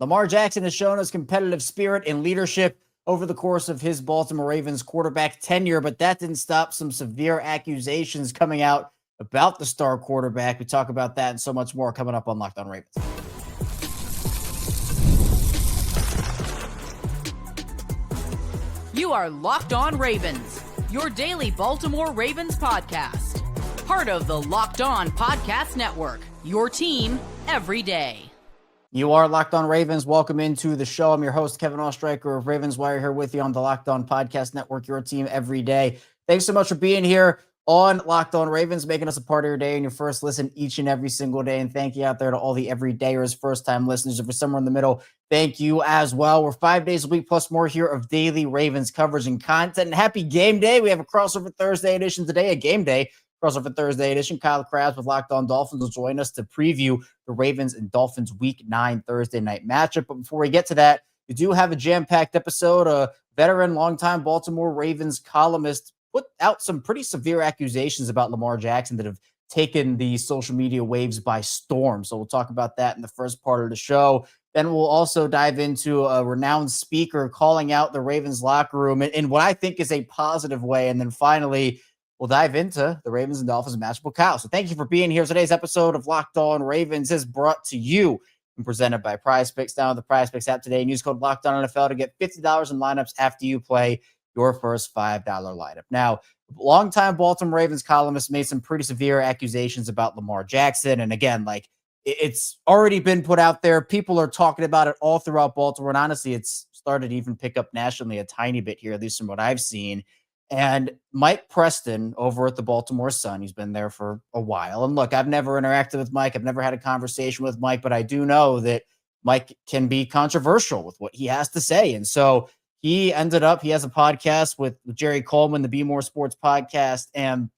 Lamar Jackson has shown us competitive spirit and leadership over the course of his Baltimore Ravens quarterback tenure, but that didn't stop some severe accusations coming out about the star quarterback. We talk about that and so much more coming up on Locked On Ravens. You are Locked On Ravens, your daily Baltimore Ravens podcast. Part of the Locked On Podcast Network, your team every day. You are Locked On Ravens. Welcome into the show. I'm your host, Kevin Oestreicher of Ravens Wire, here with you on the Locked On Podcast Network, your team every day. Thanks so much for being here on Locked On Ravens, making us a part of your day and your first listen each and every single day. And thank you out there to all the everydayers, first-time listeners. If you're somewhere in the middle, thank you as well. We're 5 days a week plus more here of daily Ravens coverage and content. And happy game day. We have a crossover Thursday edition today, a game day crossover Thursday edition. Kyle Krabs with Locked On Dolphins will join us to preview the Ravens and Dolphins Week 9 Thursday night matchup. But before we get to that, we do have a jam-packed episode. A veteran, longtime Baltimore Ravens columnist put out some pretty severe accusations about Lamar Jackson that have taken the social media waves by storm. So we'll talk about that in the first part of the show. Then we'll also dive into a renowned speaker calling out the Ravens locker room in what I think is a positive way. And then finally, we'll dive into the Ravens and Dolphins matchup with Kyle. So thank you for being here. Today's episode of Locked On Ravens is brought to you and presented by PrizePicks. Download the PrizePicks app today and use code LOCKEDONNFL to get $50 in lineups after you play your first $5 lineup. Now, longtime Baltimore Ravens columnist made some pretty severe accusations about Lamar Jackson. And again, it's already been put out there. People are talking about it all throughout Baltimore. And honestly, it's started to even pick up nationally a tiny bit here, at least from what I've seen. And Mike Preston over at the Baltimore Sun, he's been there for a while. And look, I've never interacted with Mike. I've never had a conversation with Mike, but I do know that Mike can be controversial with what he has to say. And so he has a podcast with Jerry Coleman, the Be More Sports podcast. And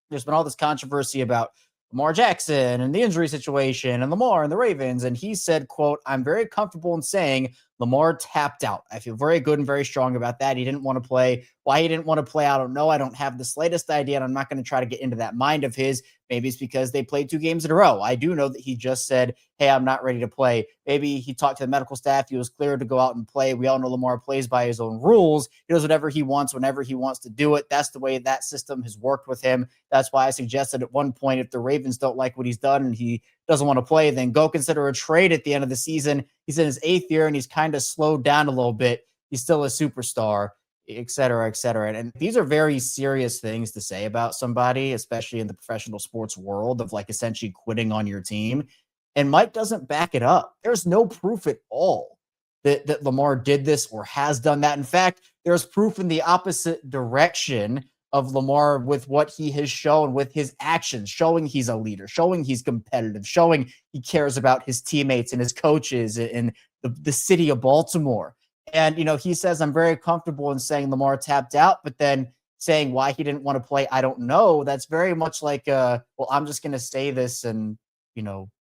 there's been all this controversy about Lamar Jackson and the injury situation and Lamar and the Ravens. And he said, quote, "I'm very comfortable in saying Lamar tapped out. I feel very good and very strong about that. He didn't want to play. Why he didn't want to play, I don't know. I don't have the slightest idea, and I'm not going to try to get into that mind of his. Maybe it's because they played 2 games in a row. I do know that he just said, hey, I'm not ready to play. Maybe he talked to the medical staff. He was cleared to go out and play. We all know Lamar plays by his own rules. He does whatever he wants whenever he wants to do it. That's the way that system has worked with him. That's why I suggested at one point, if the Ravens don't like what he's done and he doesn't want to play, then go consider a trade at the end of the season. He's in his 8th year and he's kind of slowed down a little bit. He's still a superstar, et cetera, et cetera. And these are very serious things to say about somebody, especially in the professional sports world, of essentially quitting on your team. And Mike doesn't back it up. There's no proof at all that Lamar did this or has done that. In fact, there's proof in the opposite direction of Lamar with what he has shown with his actions, showing he's a leader, showing he's competitive, showing he cares about his teammates and his coaches and the city of Baltimore. And, he says, I'm very comfortable in saying Lamar tapped out, but then saying why he didn't want to play, I don't know. That's very much well, I'm just going to say this and,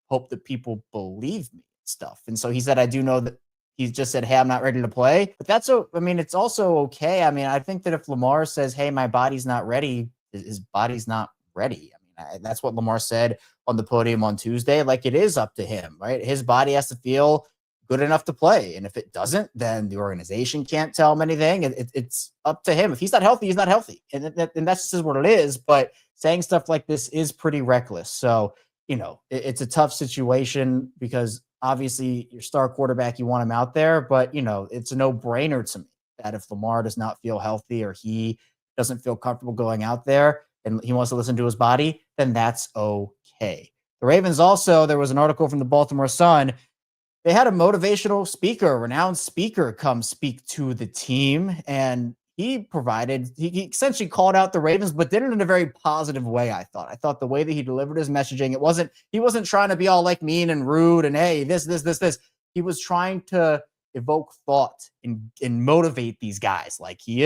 hope that people believe me and stuff. And so he said, I do know that he just said, hey, I'm not ready to play. But it's also okay. I think that if Lamar says, hey, my body's not ready, his body's not ready. That's what Lamar said on the podium on Tuesday. It is up to him, right? His body has to feel good enough to play. And if it doesn't, then the organization can't tell him anything. It's up to him. If he's not healthy, he's not healthy. And that's just what it is. But saying stuff like this is pretty reckless. So, it's a tough situation because obviously your star quarterback, you want him out there, but it's a no-brainer to me that if Lamar does not feel healthy or he doesn't feel comfortable going out there and he wants to listen to his body, then that's okay. The Ravens also, there was an article from the Baltimore Sun. They had a motivational speaker, a renowned speaker, come speak to the team, and he essentially called out the Ravens, but did it in a very positive way, I thought. I thought the way that he delivered his messaging, he wasn't trying to be all mean and rude and, hey, this. He was trying to evoke thought and motivate these guys like he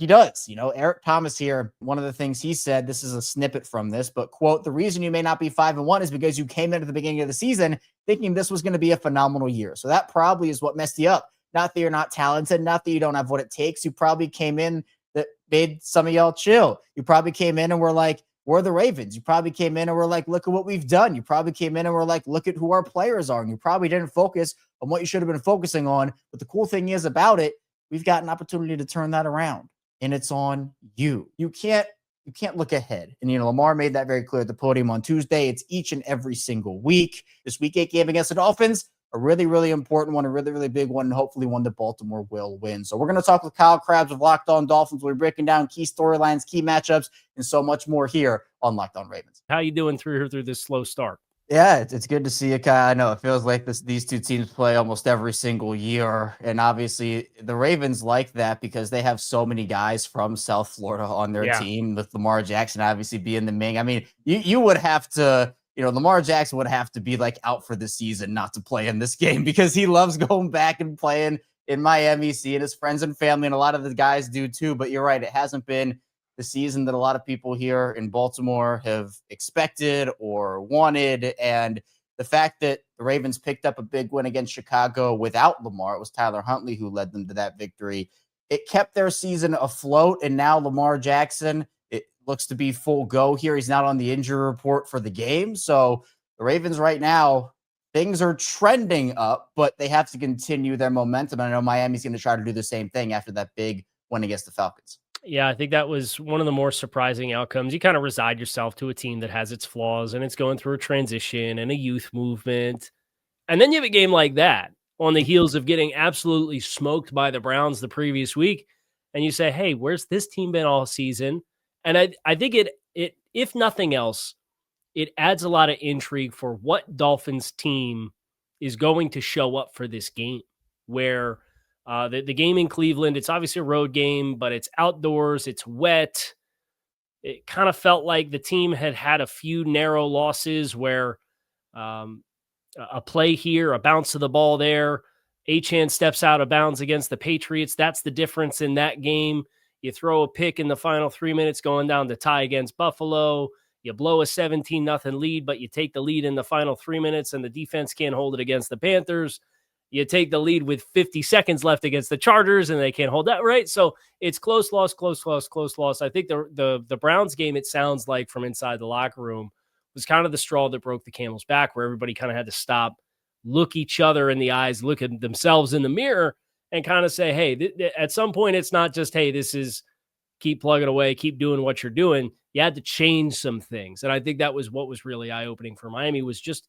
does. Eric Thomas here, one of the things he said, this is a snippet from this, but quote, the reason you may not be 5-1 is because you came into the beginning of the season thinking this was going to be a phenomenal year. So that probably is what messed you up. Not that you're not talented, not that you don't have what it takes. You probably came in that made some of y'all chill. You probably came in and were like, were the Ravens. You probably came in and were like, look at what we've done. You probably came in and were like, look at who our players are. And you probably didn't focus on what you should have been focusing on. But the cool thing is about it, we've got an opportunity to turn that around, and it's on you. You can't look ahead. And, Lamar made that very clear at the podium on Tuesday. It's each and every single week. This week 8 game against the Dolphins, a really, really important one, a really, really big one, and hopefully one that Baltimore will win. So we're going to talk with Kyle Krabs of Locked On Dolphins. We're breaking down key storylines, key matchups, and so much more here on Locked On Ravens. How you doing through this slow start? Yeah, it's good to see you, Kyle. I know it feels like these two teams play almost every single year. And obviously the Ravens like that because they have so many guys from South Florida on their team, with Lamar Jackson obviously being the main. I mean, you would have to, Lamar Jackson would have to be like out for the season not to play in this game because he loves going back and playing in Miami, seeing his friends and family, and a lot of the guys do too. But you're right, it hasn't been the season that a lot of people here in Baltimore have expected or wanted. And the fact that the Ravens picked up a big win against Chicago without Lamar, it was Tyler Huntley who led them to that victory. It kept their season afloat. And now Lamar Jackson, it looks to be full go here. He's not on the injury report for the game. So the Ravens right now, things are trending up, but they have to continue their momentum. And I know Miami's going to try to do the same thing after that big win against the Falcons. Yeah, I think that was one of the more surprising outcomes. You kind of reside yourself to a team that has its flaws and it's going through a transition and a youth movement. And then you have a game like that on the heels of getting absolutely smoked by the Browns the previous week. And you say, hey, where's this team been all season? And I think it, if nothing else, it adds a lot of intrigue for what Dolphins team is going to show up for this game, where the game in Cleveland, it's obviously a road game, but it's outdoors, it's wet. It kind of felt like the team had a few narrow losses where a play here, a bounce of the ball there, Achane steps out of bounds against the Patriots. That's the difference in that game. You throw a pick in the final 3 minutes going down to tie against Buffalo. You blow a 17-0 lead, but you take the lead in the final 3 minutes and the defense can't hold it against the Panthers. You take the lead with 50 seconds left against the Chargers, and they can't hold that, right? So it's close loss, close loss, close loss. I think the Browns game, it sounds like from inside the locker room, was kind of the straw that broke the camel's back, where everybody kind of had to stop, look each other in the eyes, look at themselves in the mirror, and kind of say, hey, at some point, it's not just, hey, this is keep plugging away, keep doing what you're doing. You had to change some things. And I think that was what was really eye-opening for Miami, was just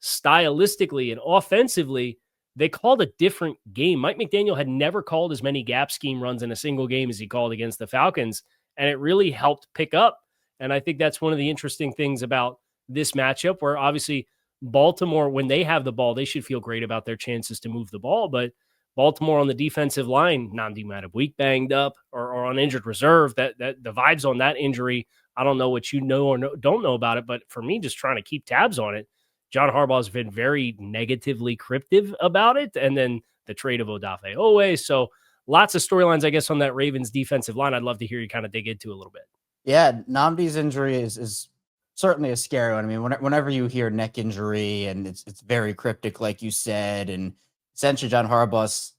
stylistically and offensively, they called a different game. Mike McDaniel had never called as many gap scheme runs in a single game as he called against the Falcons, and it really helped pick up. And I think that's one of the interesting things about this matchup, where obviously Baltimore, when they have the ball, they should feel great about their chances to move the ball. But Baltimore on the defensive line, Nnamdi Madubuike banged up or on injured reserve, that the vibes on that injury, I don't know what you know or don't know about it, but for me, just trying to keep tabs on it, John Harbaugh has been very negatively cryptic about it. And then the trade of Odafe Owe. So lots of storylines, I guess, on that Ravens defensive line. I'd love to hear you kind of dig into a little bit. Yeah, Nnamdi's injury is certainly a scary one. I mean, whenever you hear neck injury, and it's very cryptic, like you said, and essentially John Harbaugh's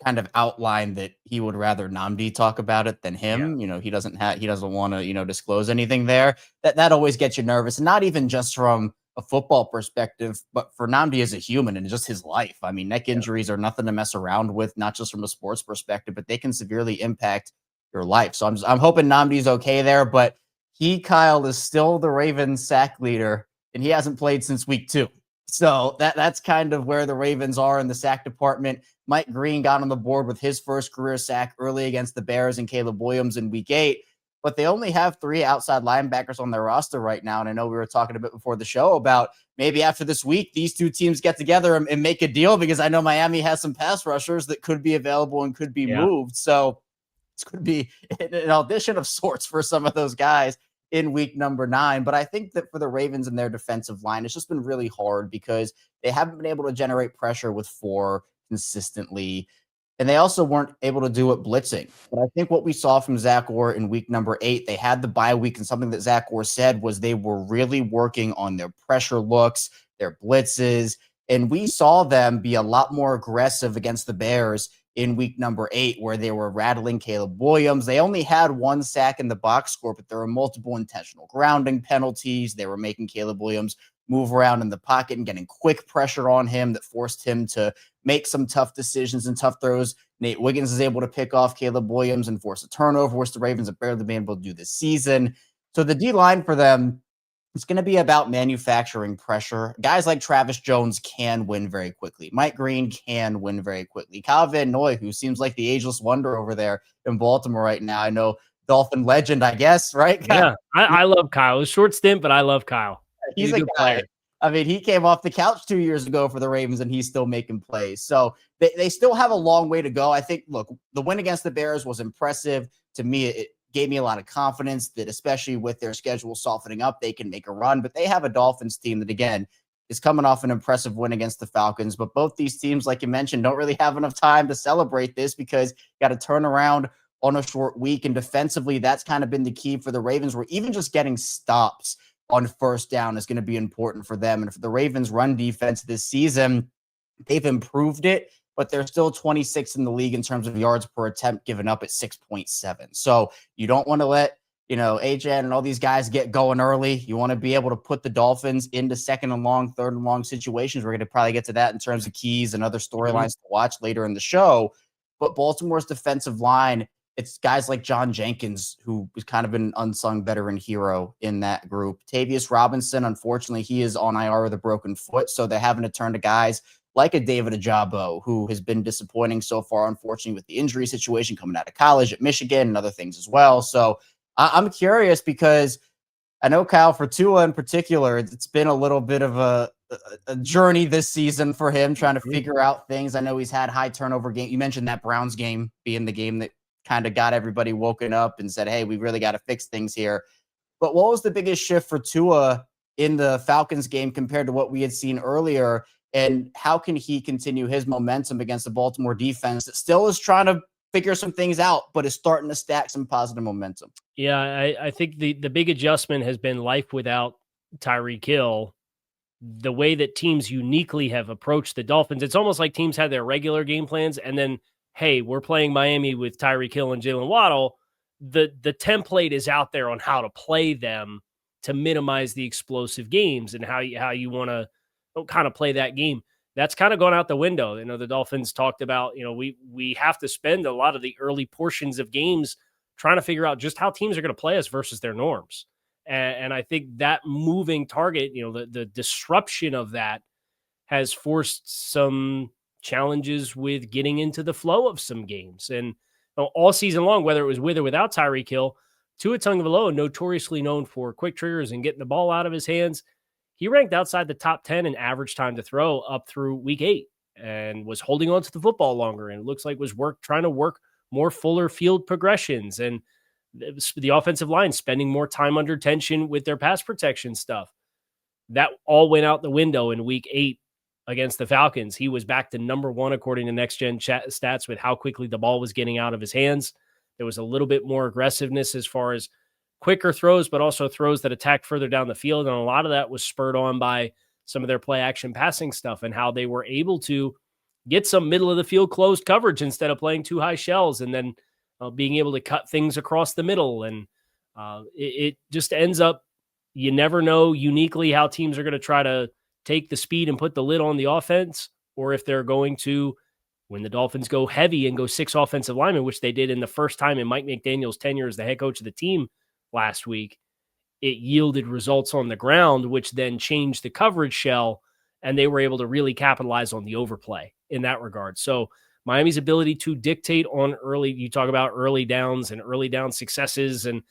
kind of outlined that he would rather Nnamdi talk about it than him. Yeah. He doesn't want to, disclose anything there. That always gets you nervous, and not even just from a football perspective, but for Nnamdi as a human and just his life. I mean, neck injuries are nothing to mess around with, not just from a sports perspective, but they can severely impact your life. So I'm hoping Nnamdi's okay there, but Kyle, is still the Ravens sack leader, and he hasn't played since week 2. So that's kind of where the Ravens are in the sack department. Mike Green got on the board with his first career sack early against the Bears and Caleb Williams in week 8. But they only have 3 outside linebackers on their roster right now. And I know we were talking a bit before the show about maybe after this week, these two teams get together and make a deal, because I know Miami has some pass rushers that could be available and could be moved. So this could be an audition of sorts for some of those guys in week number 9. But I think that for the Ravens and their defensive line, it's just been really hard because they haven't been able to generate pressure with 4 consistently. And they also weren't able to do it blitzing. But I think what we saw from Zach Orr in week number 8, they had the bye week, and something that Zach Orr said was they were really working on their pressure looks, their blitzes, and we saw them be a lot more aggressive against the Bears in week number 8, where they were rattling Caleb Williams. They only had 1 sack in the box score, but there were multiple intentional grounding penalties. They were making Caleb Williams move around in the pocket and getting quick pressure on him that forced him to make some tough decisions and tough throws. Nate Wiggins is able to pick off Caleb Williams and force a turnover, which the Ravens have barely been able to do this season. So the D-line for them, it's going to be about manufacturing pressure. Guys like Travis Jones can win very quickly. Mike Green can win very quickly. Kyle Van Noy, who seems like the ageless wonder over there in Baltimore right now. I know Dolphin legend, I guess, right? Yeah, I love Kyle. It was a short stint, but I love Kyle. He's a good player. I mean, he came off the couch 2 years ago for the Ravens, and he's still making plays. So they still have a long way to go. I think, look, the win against the Bears was impressive. To me, it gave me a lot of confidence that, especially with their schedule softening up, they can make a run. But they have a Dolphins team that, again, is coming off an impressive win against the Falcons. But both these teams, like you mentioned, don't really have enough time to celebrate this because you got to turn around on a short week. And defensively, that's kind of been the key for the Ravens, where even just getting stops on first down is going to be important for them. And for the Ravens' run defense this season, they've improved it, but they're still 26th in the league in terms of yards per attempt given up at 6.7. So you don't want to let, AJ and all these guys get going early. You want to be able to put the Dolphins into second and long, third and long situations. We're going to probably get to that in terms of keys and other storylines to watch later in the show. But Baltimore's defensive line, it's guys like John Jenkins, who was kind of an unsung veteran hero in that group. Tavius Robinson, unfortunately, he is on IR with a broken foot. So they're having to turn to guys like a David Ajabo, who has been disappointing so far, unfortunately, with the injury situation coming out of college at Michigan and other things as well. So I'm curious because I know, Kyle, for Tua in particular, it's been a little bit of a journey this season for him trying to figure out things. I know he's had high turnover game. You mentioned that Browns game being the game that kind of got everybody woken up and said, hey, we really got to fix things here. But what was the biggest shift for Tua in the Falcons game compared to what we had seen earlier? And how can he continue his momentum against the Baltimore defense that still is trying to figure some things out, but is starting to stack some positive momentum? Yeah, I think the big adjustment has been life without Tyreek Hill. The way that teams uniquely have approached the Dolphins, it's almost like teams had their regular game plans, and then, hey, we're playing Miami with Tyreek Hill and Jalen Waddle. The template is out there on how to play them to minimize the explosive games and how you want to kind of play that game. That's kind of gone out the window. The Dolphins talked about, we have to spend a lot of the early portions of games trying to figure out just how teams are going to play us versus their norms. And I think that moving target, the disruption of that has forced some challenges with getting into the flow of some games. And all season long, whether it was with or without Tyreek Hill, Tua Tagovailoa, notoriously known for quick triggers and getting the ball out of his hands, he ranked outside the top 10 in average time to throw up through week 8 and was holding on to the football longer. And it looks like was trying to work more fuller field progressions, and the offensive line spending more time under tension with their pass protection stuff. That all went out the window in week 8 against the Falcons. He was back to number 1, according to Next Gen Stats, with how quickly the ball was getting out of his hands. There was a little bit more aggressiveness as far as quicker throws, but also throws that attacked further down the field. And a lot of that was spurred on by some of their play action passing stuff and how they were able to get some middle of the field closed coverage instead of playing too high shells, and then being able to cut things across the middle. And it just ends up, you never know uniquely how teams are going to try to take the speed and put the lid on the offense, or if they're going to, when the Dolphins go heavy and go 6 offensive linemen, which they did in the first time in Mike McDaniel's tenure as the head coach of the team last week, it yielded results on the ground, which then changed the coverage shell, and they were able to really capitalize on the overplay in that regard. So Miami's ability to dictate on early, you talk about early downs and early down successes, and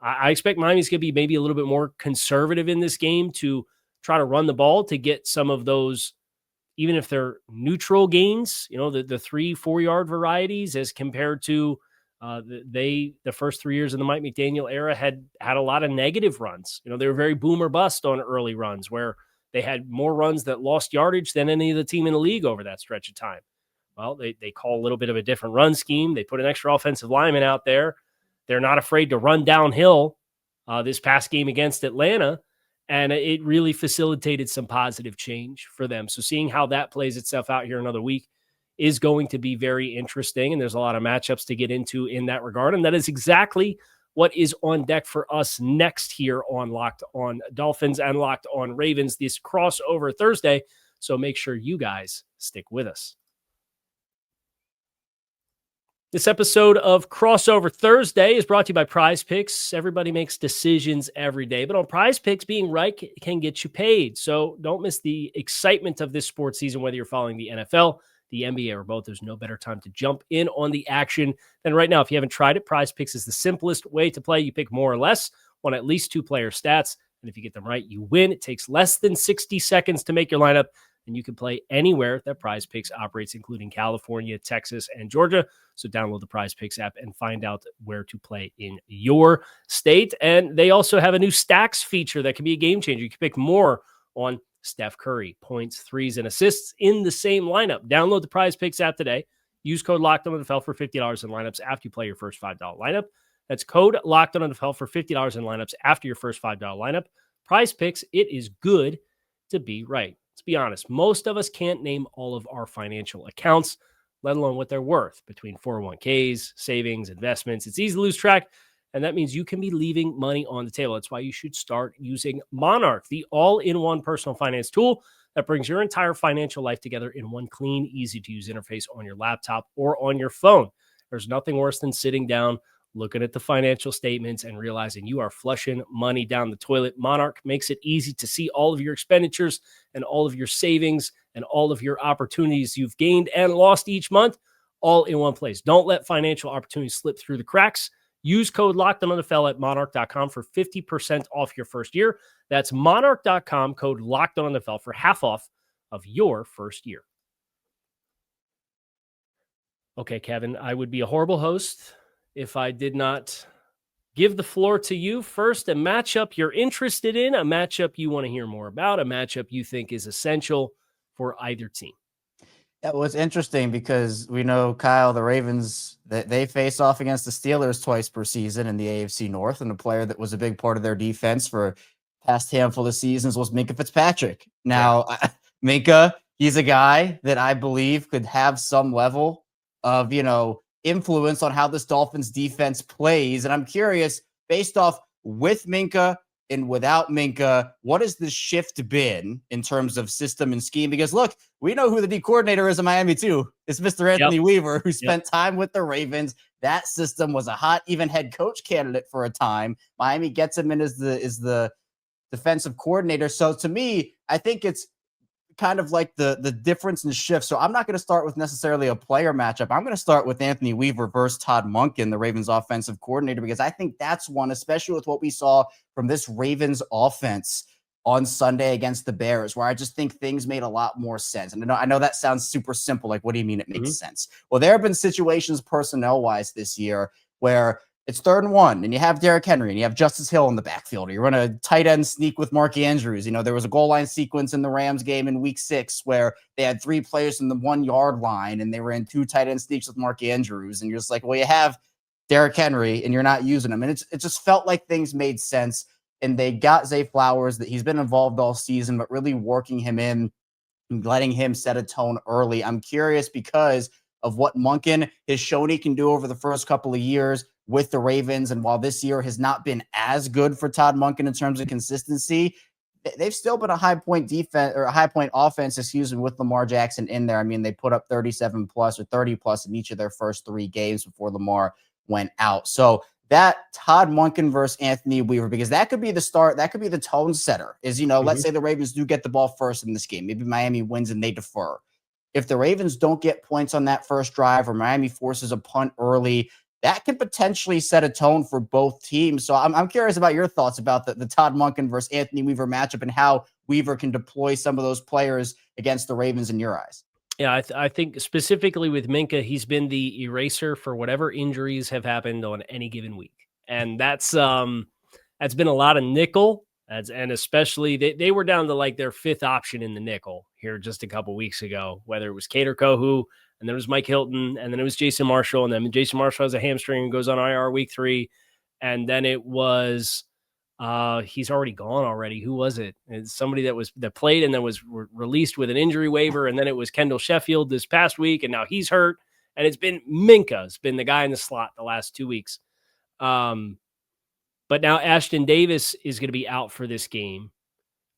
I expect Miami's going to be maybe a little bit more conservative in this game to try to run the ball to get some of those, even if they're neutral gains, the 3-4 yard varieties, as compared to the first 3 years of the Mike McDaniel era had a lot of negative runs. They were very boom or bust on early runs, where they had more runs that lost yardage than any other team in the league over that stretch of time. Well, they call a little bit of a different run scheme. They put an extra offensive lineman out there. They're not afraid to run downhill this past game against Atlanta, and it really facilitated some positive change for them. So seeing how that plays itself out here another week is going to be very interesting. And there's a lot of matchups to get into in that regard. And that is exactly what is on deck for us next here on Locked On Dolphins and Locked On Ravens, this crossover Thursday. So make sure you guys stick with us. This episode of Crossover Thursday is brought to you by PrizePicks. Everybody makes decisions every day, but on PrizePicks, being right can get you paid. So don't miss the excitement of this sports season, whether you're following the NFL, the NBA, or both. There's no better time to jump in on the action than right now. If you haven't tried it, PrizePicks is the simplest way to play. You pick more or less on at least 2 player stats, and if you get them right, you win. It takes less than 60 seconds to make your lineup, and you can play anywhere that PrizePicks operates, including California, Texas, and Georgia. So download the PrizePicks app and find out where to play in your state. And they also have a new stacks feature that can be a game changer. You can pick more on Steph Curry, points, threes, and assists in the same lineup. Download the PrizePicks app today. Use code LOCKEDONNFL for $50 in lineups after you play your first $5 lineup. That's code LOCKEDONNFL for $50 in lineups after your first $5 lineup. PrizePicks, it is good to be right. Let's be honest. Most of us can't name all of our financial accounts, let alone what they're worth between 401ks, savings, investments. It's easy to lose track, and that means you can be leaving money on the table. That's why you should start using Monarch, the all-in-one personal finance tool that brings your entire financial life together in one clean, easy-to-use interface on your laptop or on your phone. There's nothing worse than sitting down, looking at the financial statements and realizing you are flushing money down the toilet. Monarch makes it easy to see all of your expenditures and all of your savings and all of your opportunities you've gained and lost each month, all in one place. Don't let financial opportunities slip through the cracks. Use code LOCKEDONNFL at monarch.com for 50% off your first year. That's monarch.com, code LOCKEDONNFL for half off of your first year. Okay, Kevin, I would be a horrible host if I did not give the floor to you first. A matchup you're interested in, a matchup you want to hear more about, a matchup you think is essential for either team. Yeah, well, it's interesting because we know, Kyle, the Ravens, that they face off against the Steelers twice per season in the AFC North, and a player that was a big part of their defense for past handful of seasons was Minkah Fitzpatrick. Now, Minkah, he's a guy that I believe could have some level of, influence on how this Dolphins defense plays. And I'm curious, based off with Minkah and without Minkah, what has the shift been in terms of system and scheme? Because look, we know who the D coordinator is in Miami too. It's Mr. Anthony Weaver, who spent time with the Ravens. That system was a hot, even head coach candidate for a time. Miami gets him in as the defensive coordinator. So to me, I think it's kind of like the difference in shift. So I'm not going to start with necessarily a player matchup. I'm going to start with Anthony Weaver versus Todd Monken, the Ravens offensive coordinator, because I think that's one, especially with what we saw from this Ravens offense on Sunday against the Bears, where I just think things made a lot more sense. And I know that sounds super simple. Like, what do you mean it makes sense? Well, there have been situations personnel-wise this year where it's 3rd and 1, and you have Derrick Henry, and you have Justice Hill in the backfield. You run a tight end sneak with Mark Andrews. There was a goal line sequence in the Rams game in Week 6 where they had 3 players in the 1-yard line, and they were in 2 tight end sneaks with Mark Andrews. And you're just like, well, you have Derrick Henry, and you're not using him. And it just felt like things made sense. And they got Zay Flowers, that he's been involved all season, but really working him in and letting him set a tone early. I'm curious because of what Monken has shown he can do over the first couple of years with the Ravens. And while this year has not been as good for Todd Monken in terms of consistency, they've still been a high point defense, or a high point offense, with Lamar Jackson in there. I mean, they put up 37 plus or 30 plus in each of their first 3 games before Lamar went out. So that Todd Monken versus Anthony Weaver, because that could be the start. That could be the tone setter is, let's say the Ravens do get the ball first in this game. Maybe Miami wins and they defer. If the Ravens don't get points on that first drive, or Miami forces a punt early, that can potentially set a tone for both teams. So I'm curious about your thoughts about the Todd Monken versus Anthony Weaver matchup and how Weaver can deploy some of those players against the Ravens in your eyes. Yeah, I think specifically with Minkah, he's been the eraser for whatever injuries have happened on any given week. And that's been a lot of nickel. And especially they were down to like their 5th option in the nickel here just a couple weeks ago, whether it was Cater Kohu, and then it was Mike Hilton, and then it was Jason Marshall, and then Jason Marshall has a hamstring and goes on IR week 3. And then it was He's already gone already. Who was it? It's somebody that played and then was released with an injury waiver. And then it was Kendall Sheffield this past week. And now he's hurt. And it's been Minka. It's been the guy in the slot the last 2 weeks. But now Ashton Davis is going to be out for this game,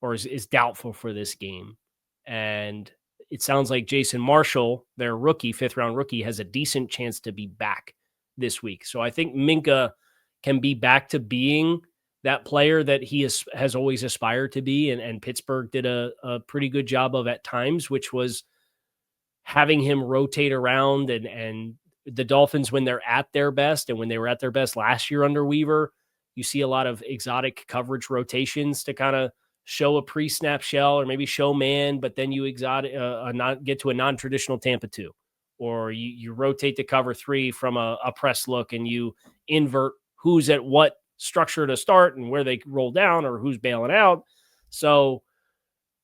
or is doubtful for this game. And it sounds like Jason Marshall, their rookie, 5th-round rookie, has a decent chance to be back this week. So I think Minka can be back to being that player that he has always aspired to be. And Pittsburgh did a pretty good job of at times, which was having him rotate around. And the Dolphins, when they're at their best, and when they were at their best last year under Weaver, you see a lot of exotic coverage rotations to kind of show a pre-snap shell or maybe show man, but then you get to a non-traditional Tampa 2. Or you rotate to cover 3 from a press look, and you invert who's at what structure to start and where they roll down or who's bailing out. So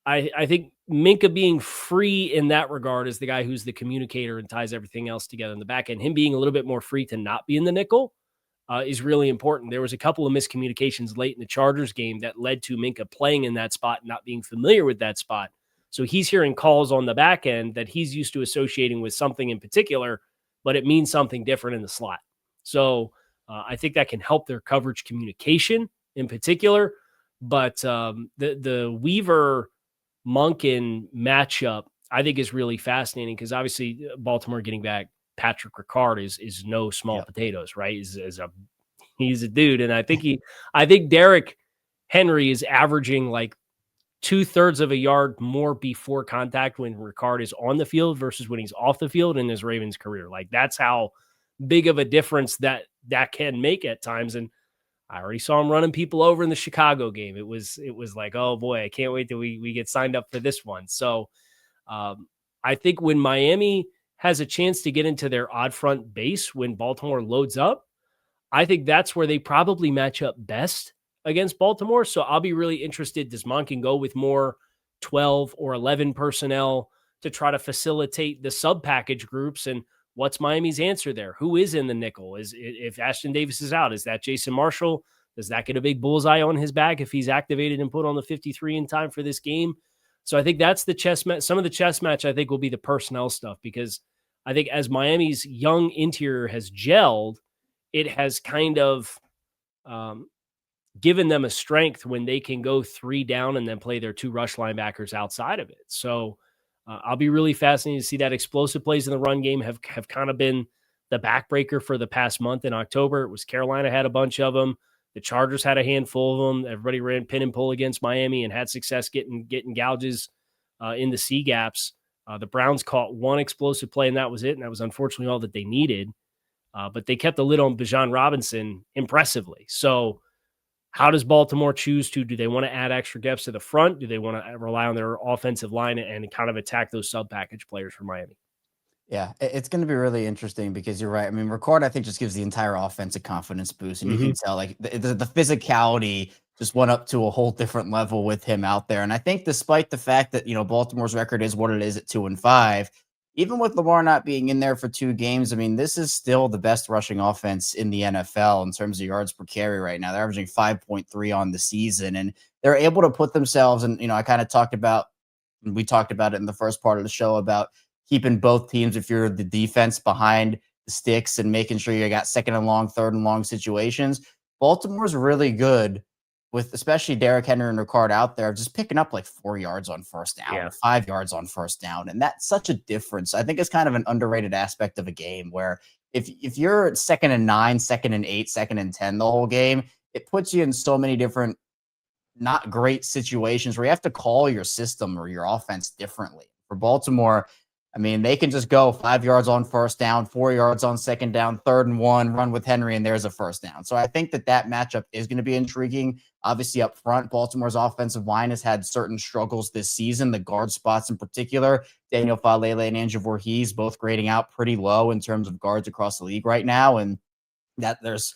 I think Minka being free in that regard is the guy who's the communicator and ties everything else together in the back end. Him being a little bit more free to not be in the nickel is really important. There was a couple of miscommunications late in the Chargers game that led to Minka playing in that spot, not being familiar with that spot. So he's hearing calls on the back end that he's used to associating with something in particular, but it means something different in the slot. So I think that can help their coverage communication in particular. But the Weaver-Monken matchup, I think, is really fascinating because obviously Baltimore getting back Patrick Ricard is no small potatoes, right? He's a dude. And I think Derrick Henry is averaging like 2/3 of a yard more before contact when Ricard is on the field versus when he's off the field in his Ravens career. Like, that's how big of a difference that can make at times. And I already saw him running people over in the Chicago game. It was like, oh boy, I can't wait till we get signed up for this one. So I think when Miami has a chance to get into their odd front base when Baltimore loads up, I think that's where they probably match up best against Baltimore. So I'll be really interested. Does Monken go with more 12 or 11 personnel to try to facilitate the sub package groups? And what's Miami's answer there? Who is in the nickel? If Ashton Davis is out, is that Jason Marshall? Does that get a big bullseye on his back if he's activated and put on the 53 in time for this game? So I think that's the chess match. Some of the chess match, I think, will be the personnel stuff, because I think as Miami's young interior has gelled, it has kind of given them a strength when they can go 3 down and then play their 2 rush linebackers outside of it. So I'll be really fascinated to see that. Explosive plays in the run game have kind of been the backbreaker for the past month. In October, it was Carolina had a bunch of them. The Chargers had a handful of them. Everybody ran pin and pull against Miami and had success getting gouges in the C gaps. The Browns caught 1 explosive play, and that was it. And that was unfortunately all that they needed. But they kept the lid on Bijan Robinson impressively. So how does Baltimore choose to? Do they want to add extra depth to the front? Do they want to rely on their offensive line and kind of attack those sub-package players for Miami? Yeah, it's going to be really interesting because you're right. I mean, Ricard, I think, just gives the entire offense a confidence boost. And you can tell, like, the physicality just went up to a whole different level with him out there. And I think despite the fact that, Baltimore's record is what it is at 2-5, even with Lamar not being in there for 2 games, I mean, this is still the best rushing offense in the NFL in terms of yards per carry right now. They're averaging 5.3 on the season, and they're able to put themselves, and, I kind of we talked about it in the first part of the show about keeping both teams, if you're the defense, behind the sticks and making sure you got 2nd and long, 3rd and long situations. Baltimore's really good with especially Derrick Henry and Ricard out there, just picking up like 4 yards on first down, 5 yards on first down. And that's such a difference. I think it's kind of an underrated aspect of a game where if you're 2nd and 9, 2nd and 8, 2nd and 10 the whole game, it puts you in so many different not great situations where you have to call your system or your offense differently. For Baltimore, I mean, they can just go 5 yards on first down, 4 yards on 2nd down, 3rd and 1, run with Henry, and there's a first down. So I think that matchup is going to be intriguing. Obviously, up front, Baltimore's offensive line has had certain struggles this season, the guard spots in particular. Daniel Falele and Andrew Voorhees both grading out pretty low in terms of guards across the league right now, and that there's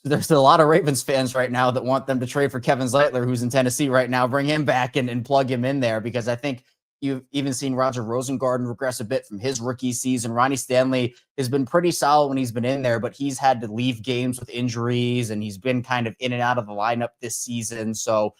a lot of Ravens fans right now that want them to trade for Kevin Zeitler, who's in Tennessee right now, bring him back and plug him in there, because I think You've even seen Roger Rosengarten regress a bit from his rookie season. Ronnie Stanley has been pretty solid when he's been in there, but he's had to leave games with injuries, and he's been kind of in and out of the lineup this season. So,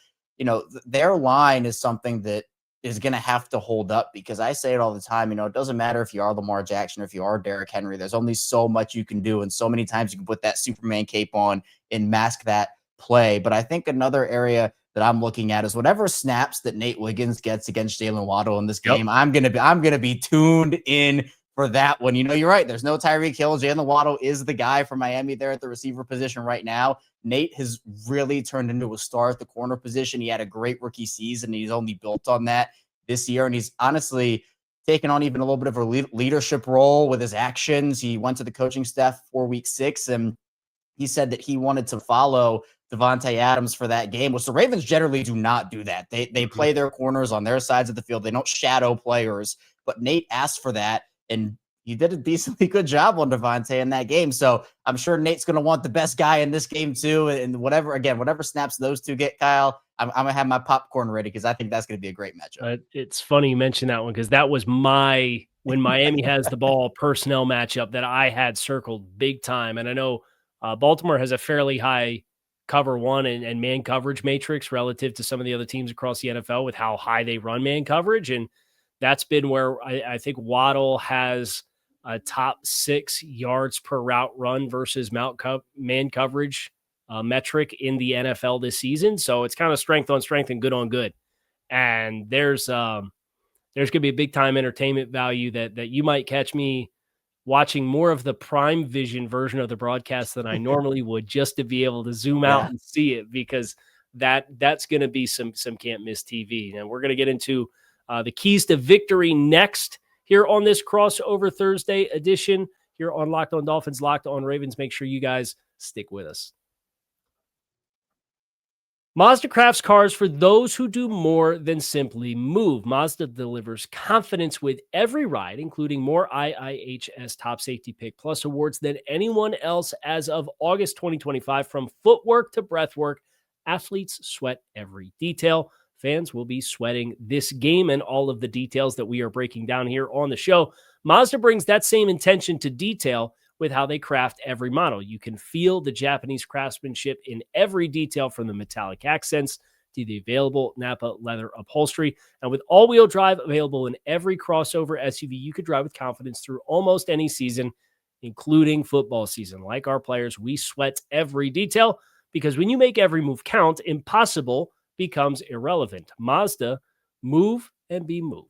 their line is something that is going to have to hold up, because I say it all the time, it doesn't matter if you are Lamar Jackson or if you are Derrick Henry. There's only so much you can do, and so many times you can put that Superman cape on and mask that play. But I think another area that I'm looking at is whatever snaps that Nate Wiggins gets against Jalen Waddle in this game. I'm gonna be tuned in for that one. You're right. There's no Tyreek Hill. Jalen Waddle is the guy for Miami there at the receiver position right now. Nate has really turned into a star at the corner position. He had a great rookie season. He's only built on that this year, and he's honestly taken on even a little bit of a leadership role with his actions. He went to the coaching staff for week 6, and he said that he wanted to follow Devontae Adams for that game, which the Ravens generally do not do that. They play their corners on their sides of the field. They don't shadow players, but Nate asked for that, and he did a decently good job on Devontae in that game. So I'm sure Nate's going to want the best guy in this game too. And whatever snaps those two get, Kyle, I'm going to have my popcorn ready, because I think that's going to be a great matchup. It's funny you mention that one, because that was when Miami has the ball personnel matchup that I had circled big time. And I know Baltimore has a fairly high cover one and man coverage matrix relative to some of the other teams across the NFL with how high they run man coverage. And that's been where I think Waddle has a top 6 yards per route run versus man coverage metric in the NFL this season. So it's kind of strength on strength and good on good. And there's going to be a big time entertainment value that you might catch me watching more of the Prime Vision version of the broadcast than I normally would, just to be able to zoom out and see it, because that's going to be some can't miss TV. And we're going to get into the keys to victory next here on this crossover Thursday edition here on Locked On Dolphins, Locked On Ravens. Make sure you guys stick with us. Mazda crafts cars for those who do more than simply move. Mazda delivers confidence with every ride, including more IIHS Top Safety Pick Plus awards than anyone else as of August 2025. From footwork to breathwork, athletes sweat every detail. Fans will be sweating this game and all of the details that we are breaking down here on the show. Mazda brings that same intention to detail with how they craft every model. You can feel the Japanese craftsmanship in every detail, from the metallic accents to the available Nappa leather upholstery. And with all-wheel drive available in every crossover SUV, you could drive with confidence through almost any season, including football season. Like our players, we sweat every detail, because when you make every move count, impossible becomes irrelevant. Mazda, move and be moved.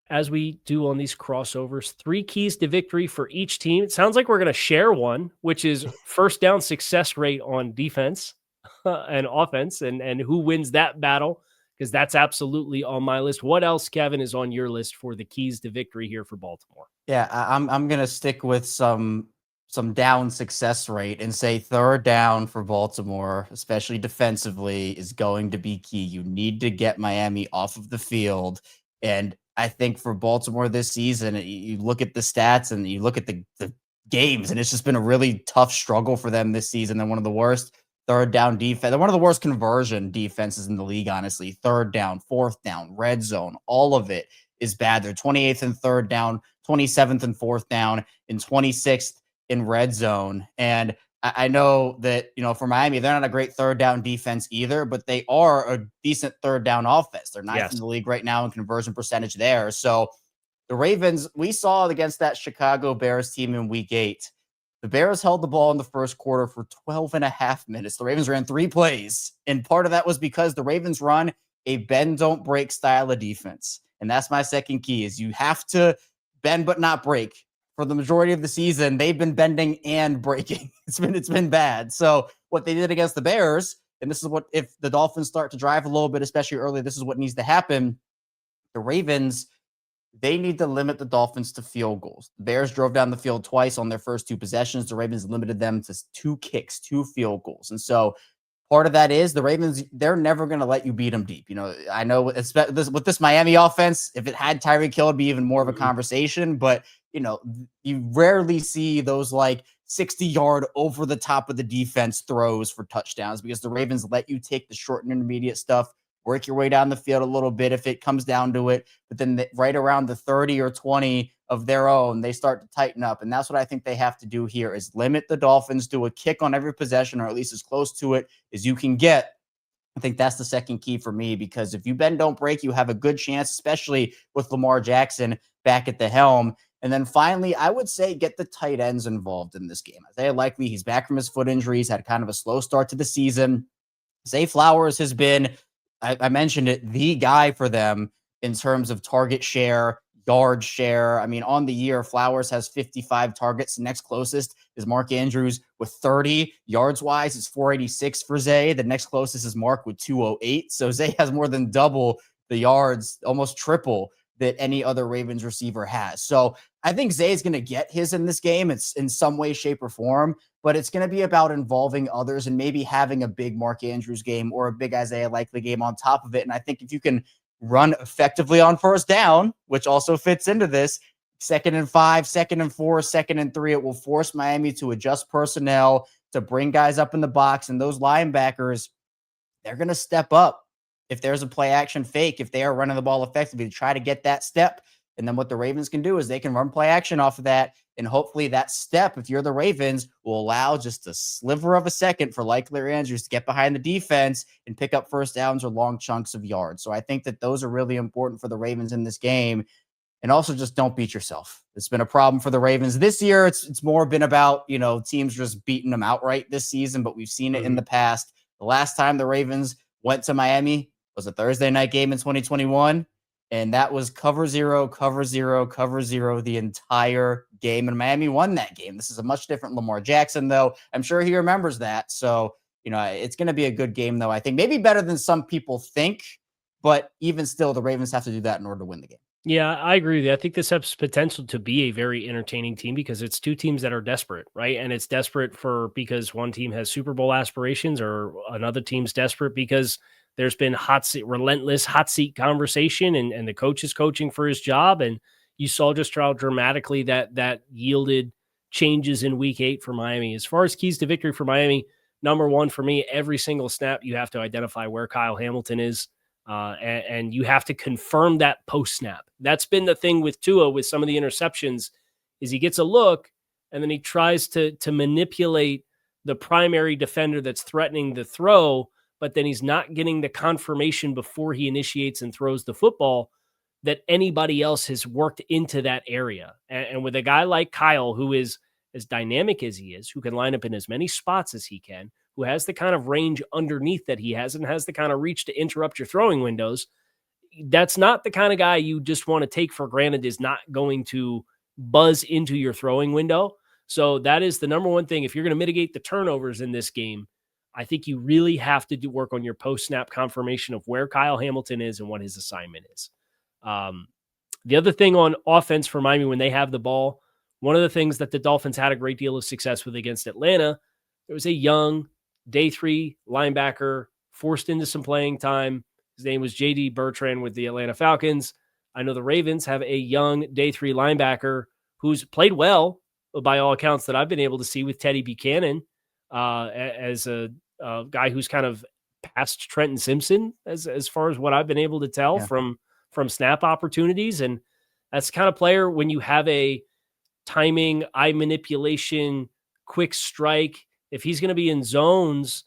As we do on these crossovers, 3 keys to victory for each team. It sounds like we're going to share one, which is first down success rate on defense and offense, and who wins that battle, because that's absolutely on my list. What else, Kevin, is on your list for the keys to victory here for Baltimore? Yeah, I'm going to stick with some down success rate and say third down for Baltimore, especially defensively, is going to be key. You need to get Miami off of the field. And I think for Baltimore this season, you look at the stats and you look at the games, and it's just been a really tough struggle for them this season. They're one of the worst third down defense. They're one of the worst conversion defenses in the league, honestly. Third down, fourth down, red zone, all of it is bad. They're 28th in third down, 27th in fourth down, and 26th in red zone. And I know that, for Miami, they're not a great third down defense either, but they are a decent third down offense. They're ninth in the league right now in conversion percentage there. So the Ravens, we saw against that Chicago Bears team in week 8, the Bears held the ball in the first quarter for 12 and a half minutes. The Ravens ran 3 plays, and part of that was because the Ravens run a bend, don't break style of defense. And that's my second key, is you have to bend but not break. For the majority of the season, they've been bending and breaking. It's been bad. So what they did against the Bears, and this is what, if the Dolphins start to drive a little bit, especially early, this is what needs to happen. The Ravens, they need to limit the Dolphins to field goals. The Bears drove down the field twice on their first 2 possessions. The Ravens limited them to 2 kicks, 2 field goals. And so part of that is the Ravens, they're never going to let you beat them deep. I know with this Miami offense, if it had Tyreek Hill, it'd be even more of a conversation, but you rarely see those 60-yard over the top of the defense throws for touchdowns, because the Ravens let you take the short and intermediate stuff work your way down the field a little bit if it comes down to it. But then right around the 30 or 20 of their own, they start to tighten up. And that's what I think they have to do here is limit the Dolphins, do a kick on every possession, or at least as close to it as you can get. I think that's the second key for me, because if you bend, don't break, you have a good chance, especially with Lamar Jackson back at the helm. And then finally, I would say get the tight ends involved in this game. Isaiah Likely, he's back from his foot injury. He's had kind of a slow start to the season. Zay Flowers has been, I mentioned it, the guy for them in terms of target share, yard share. I mean, on the year, Flowers has 55 targets. The next closest is Mark Andrews with 30. Yards wise, it's 486 for Zay. The next closest is Mark with 208. So Zay has more than double the yards, almost triple that any other Ravens receiver has. So I think Zay is going to get his in this game. It's in some way, shape, or form, but it's going to be about involving others and maybe having a big Mark Andrews game or a big Isaiah Likely game on top of it. And I think if you can run effectively on first down, which also fits into this, 2nd and 5, 2nd and 4, 2nd and 3, it will force Miami to adjust personnel, to bring guys up in the box. And those linebackers, they're going to step up if there's a play action fake, if they are running the ball effectively, to try to get that step. And then what the Ravens can do is they can run play action off of that. And hopefully that step, if you're the Ravens, will allow just a sliver of a second for Likely or Andrews to get behind the defense and pick up first downs or long chunks of yards. So I think that those are really important for the Ravens in this game. And also just don't beat yourself. It's been a problem for the Ravens this year. It's more been about, teams just beating them outright this season, but we've seen it in the past. The last time the Ravens went to Miami was a Thursday night game in 2021. And that was cover zero the entire game. And Miami won that game. This is a much different Lamar Jackson, though. I'm sure he remembers that. So, it's going to be a good game, though. I think maybe better than some people think. But even still, the Ravens have to do that in order to win the game. Yeah, I agree with you. I think this has potential to be a very entertaining team because it's two teams that are desperate, right? And it's desperate because one team has Super Bowl aspirations or another team's desperate because there's been relentless hot seat conversation and the coach is coaching for his job. And you saw just how dramatically that yielded changes in week 8 for Miami. As far as keys to victory for Miami, number one for me, every single snap, you have to identify where Kyle Hamilton is. And you have to confirm that post snap. That's been the thing with Tua with some of the interceptions is he gets a look and then he tries to manipulate the primary defender that's threatening the throw, but then he's not getting the confirmation before he initiates and throws the football that anybody else has worked into that area. And with a guy like Kyle, who is as dynamic as he is, who can line up in as many spots as he can, who has the kind of range underneath that he has and has the kind of reach to interrupt your throwing windows, that's not the kind of guy you just want to take for granted is not going to buzz into your throwing window. So that is the number one thing. If you're going to mitigate the turnovers in this game, I think you really have to do work on your post-snap confirmation of where Kyle Hamilton is and what his assignment is. The other thing on offense for Miami when they have the ball, one of the things that the Dolphins had a great deal of success with against Atlanta, there was a young day 3 linebacker forced into some playing time. His name was J.D. Bertrand with the Atlanta Falcons. I know the Ravens have a young day 3 linebacker who's played well by all accounts that I've been able to see with Teddy Buchanan as a guy who's kind of past Trenton Simpson as far as what I've been able to tell from snap opportunities. And that's the kind of player when you have a timing, eye manipulation, quick strike, if he's going to be in zones,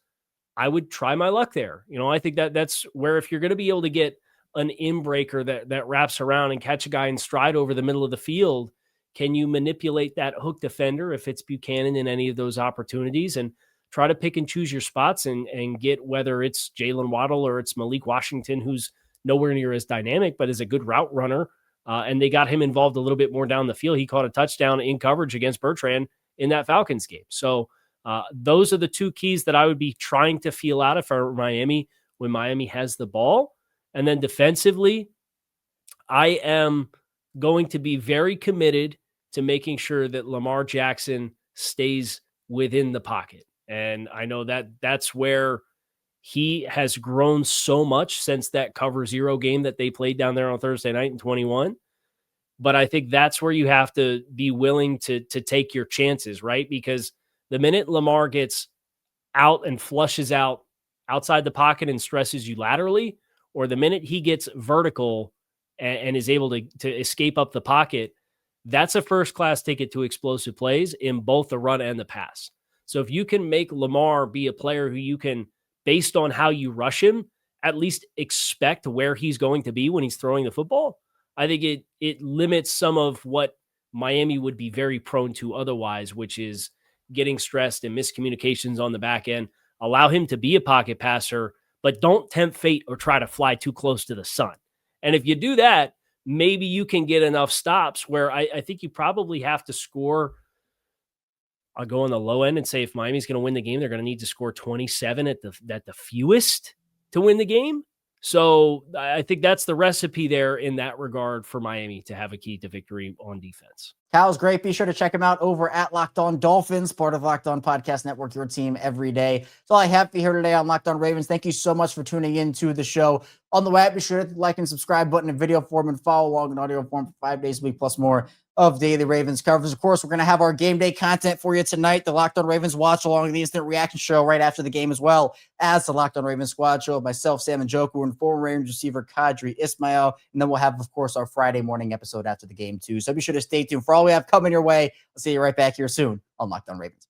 I would try my luck there. I think that's where if you're going to be able to get an in-breaker that wraps around and catch a guy in stride over the middle of the field, can you manipulate that hook defender if it's Buchanan in any of those opportunities and try to pick and choose your spots and get whether it's Jalen Waddle or it's Malik Washington, who's nowhere near as dynamic, but is a good route runner. And they got him involved a little bit more down the field. He caught a touchdown in coverage against Bertrand in that Falcons game. So those are the two keys that I would be trying to feel out for Miami when Miami has the ball. And then defensively, I am going to be very committed to making sure that Lamar Jackson stays within the pocket. And I know that that's where he has grown so much since that cover 0 game that they played down there on Thursday night in 21. But I think that's where you have to be willing to take your chances, right? Because the minute Lamar gets out and flushes out outside the pocket and stresses you laterally, or the minute he gets vertical and is able to escape up the pocket, that's a first-class ticket to explosive plays in both the run and the pass. So if you can make Lamar be a player who you can, based on how you rush him, at least expect where he's going to be when he's throwing the football, I think it limits some of what Miami would be very prone to otherwise, which is getting stressed and miscommunications on the back end. Allow him to be a pocket passer, but don't tempt fate or try to fly too close to the sun. And if you do that, maybe you can get enough stops where I think you probably have to score. I'll go on the low end and say if Miami's going to win the game, they're going to need to score 27 at the fewest to win the game. So I think that's the recipe there in that regard for Miami to have a key to victory on defense. Cal's great. Be sure to check him out over at Locked On Dolphins, part of Locked On Podcast Network, your team every day. That's all I have for you here today on Locked On Ravens. Thank you so much for tuning in to the show. On the web, be sure to like and subscribe button in video form and follow along in audio form for 5 days a week plus more of daily Ravens coverage. Of course, we're going to have our game day content for you tonight. The Locked On Ravens watch along, the instant reaction show right after the game, as well as the Locked On Ravens squad show of myself, Sam and Njoku, and former Ravens receiver Kadri Ismail. And then we'll have, of course, our Friday morning episode after the game too. So be sure to stay tuned for all we have coming your way. I'll see you right back here soon on Locked On Ravens.